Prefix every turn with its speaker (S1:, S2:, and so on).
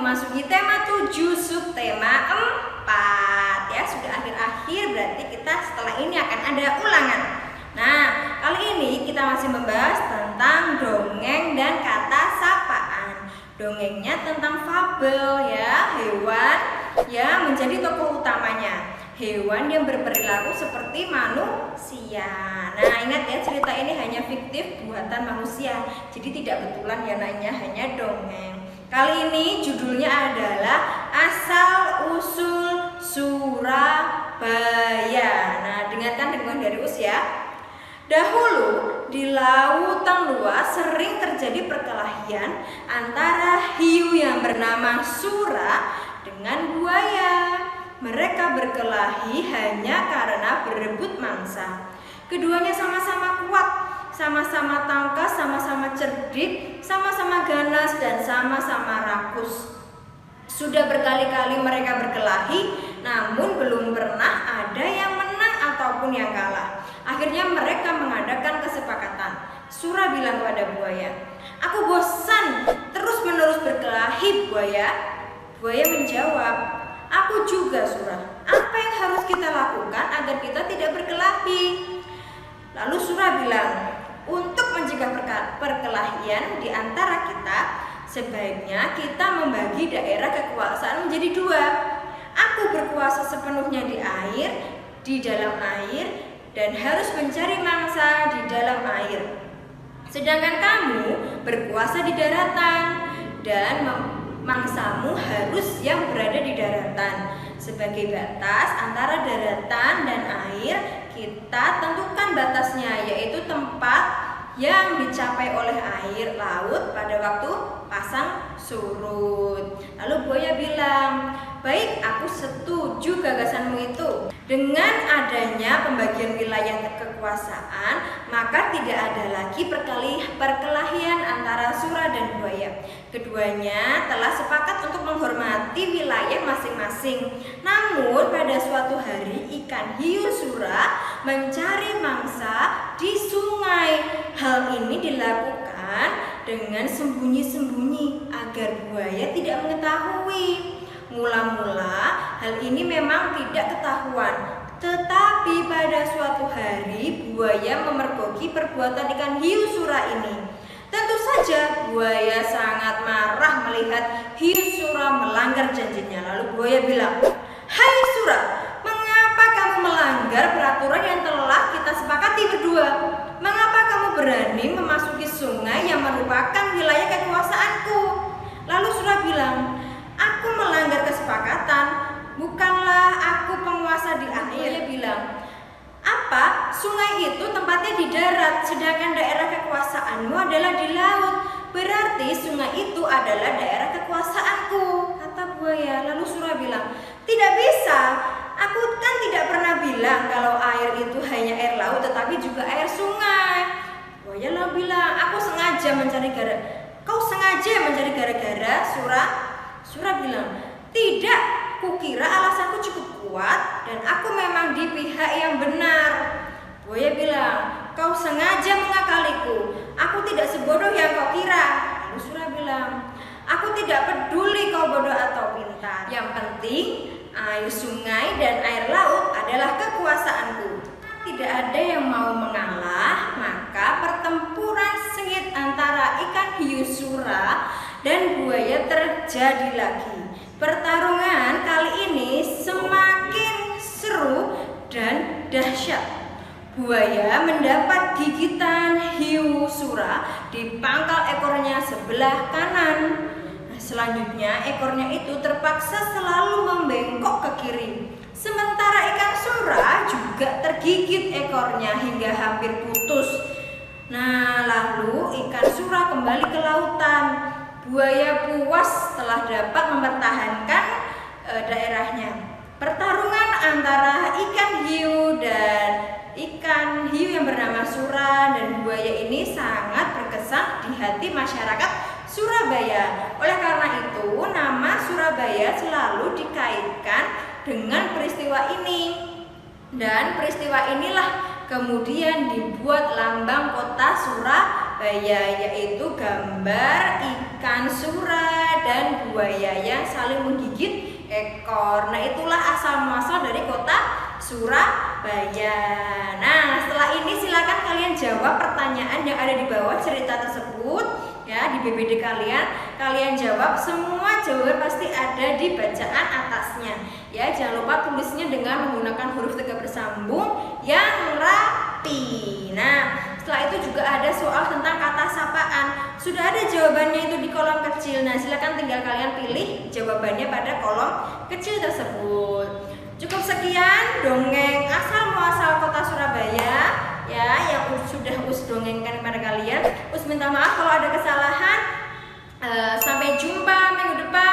S1: memasuki tema 7 subtema 4 ya. Sudah akhir-akhir, berarti kita setelah ini akan ada ulangan. Nah, kali ini kita masih membahas tentang dongeng dan kata sapaan. Dongengnya tentang fabel ya, hewan yang menjadi tokoh utamanya, hewan yang berperilaku seperti manusia. Nah, ingat ya, cerita ini hanya fiktif buatan manusia, jadi tidak betulan ya naknya, hanya dongeng. Kali ini judulnya adalah Asal Usul Surabaya. Nah, dengarkan dengan dari usia. Dahulu di lautan luas sering terjadi perkelahian antara hiu yang bernama Sura dengan buaya. Mereka berkelahi hanya karena berebut mangsa. Keduanya sama-sama kuat, sama-sama tangkas, sama-sama cerdik, sama-sama ganas, dan sama-sama rakus. Sudah berkali-kali mereka berkelahi, namun belum pernah ada yang menang ataupun yang kalah. Akhirnya mereka mengadakan kesepakatan. Sura bilang kepada buaya, "Aku bosan terus-menerus berkelahi, buaya." Buaya menjawab, "Aku juga, Sura. Apa yang harus kita lakukan agar kita tidak berkelahi?" Lalu Sura bilang, "Untuk mencegah perkelahian di antara kita, sebaiknya kita membagi daerah kekuasaan menjadi 2. Aku berkuasa sepenuhnya di air, di dalam air, dan harus mencari mangsa di dalam air. Sedangkan kamu berkuasa di daratan, dan mangsamu harus yang berada di daratan. Sebagai batas antara daratan dan air, kita tentukan batasnya, yaitu tempat yang dicapai oleh air laut pada waktu pasang surut." Lalu buaya bilang, "Baik, aku setuju gagasanmu itu. Dengan adanya pembagian wilayah kekuasaan, maka tidak ada lagi perkelahian antara Sura dan buaya. Keduanya telah sepakat untuk menghormati wilayah masing-masing. Namun pada suatu hari ikan hiu Sura mencari mangsa di sungai. Hal ini dilakukan dengan sembunyi-sembunyi agar buaya tidak mengetahui. Mula-mula hal ini memang tidak ketahuan, tetapi pada suatu hari buaya memergoki perbuatan ikan hiu Sura ini. Tentu saja buaya sangat marah melihat hiu Sura melanggar janjinya. Lalu buaya bilang, "Hai Sura, mengapa kamu melanggar peraturan yang telah kita sepakati berdua? Mengapa kamu berani memasuki sungai yang merupakan wilayah kekuasaanku?" Lalu Sura bilang, "Aku melanggar kesepakatan, bukanlah aku penguasa di air." Dia bilang, "Apa? Sungai itu tempatnya di darat, sedangkan daerah kekuasaanmu adalah di laut. Berarti sungai itu adalah daerah kekuasaanku," kata buaya. Lalu Sura bilang, "Tidak bisa. Aku kan tidak pernah bilang kalau air itu hanya air laut, tetapi juga air sungai." Buaya lalu bilang, "Kau sengaja mencari gara-gara, Sura?" Sura bilang, "Tidak, kukira alasanku cukup kuat dan aku memang di pihak yang benar." Buaya bilang, "Kau sengaja mengakaliku. Aku tidak sebodoh yang kau kira." Lalu Sura bilang, "Aku tidak peduli kau bodoh atau pintar. Yang penting air sungai dan air laut adalah kekuasaanku." Tidak ada yang mau mengalah, maka pertempuran sengit antara ikan hiu Sura dan buaya terjadi lagi. Pertarungan kali ini semakin seru dan dahsyat. Buaya mendapat gigitan hiu Sura di pangkal ekornya sebelah kanan. Selanjutnya ekornya itu terpaksa selalu membengkok ke kiri. Sementara ikan Sura juga tergigit ekornya hingga hampir putus. Nah, lalu ikan Sura kembali ke lautan. Buaya puas telah dapat mempertahankan daerahnya. Pertarungan antara ikan hiu yang bernama Sura dan buaya ini sangat berkesan di hati masyarakat Surabaya. Oleh karena itu, nama Surabaya selalu dikaitkan dengan peristiwa ini. Dan peristiwa inilah kemudian dibuat lambang kota Surabaya, yaitu gambar ikan Sura dan buaya yang saling menggigit ekor. Nah, itulah asal muasal dari kota Surabaya. Nah, setelah ini silakan kalian jawab pertanyaan yang ada di bawah cerita tersebut ya, di BBD kalian. Kalian jawab, semua jawaban pasti ada di bacaan atasnya. Ya, jangan lupa tulisnya dengan menggunakan huruf tegak bersambung yang rapi. Nah, setelah itu juga ada soal tentang kata sapaan. Sudah ada jawabannya itu di kolom kecil. Nah, silakan tinggal kalian pilih jawabannya pada kolom kecil tersebut. Cukup sekian dongeng asal muasal kota Surabaya ya, yang sudah Us dongengkan kepada kalian. Us minta maaf kalau ada kesalahan. Sampai jumpa minggu depan.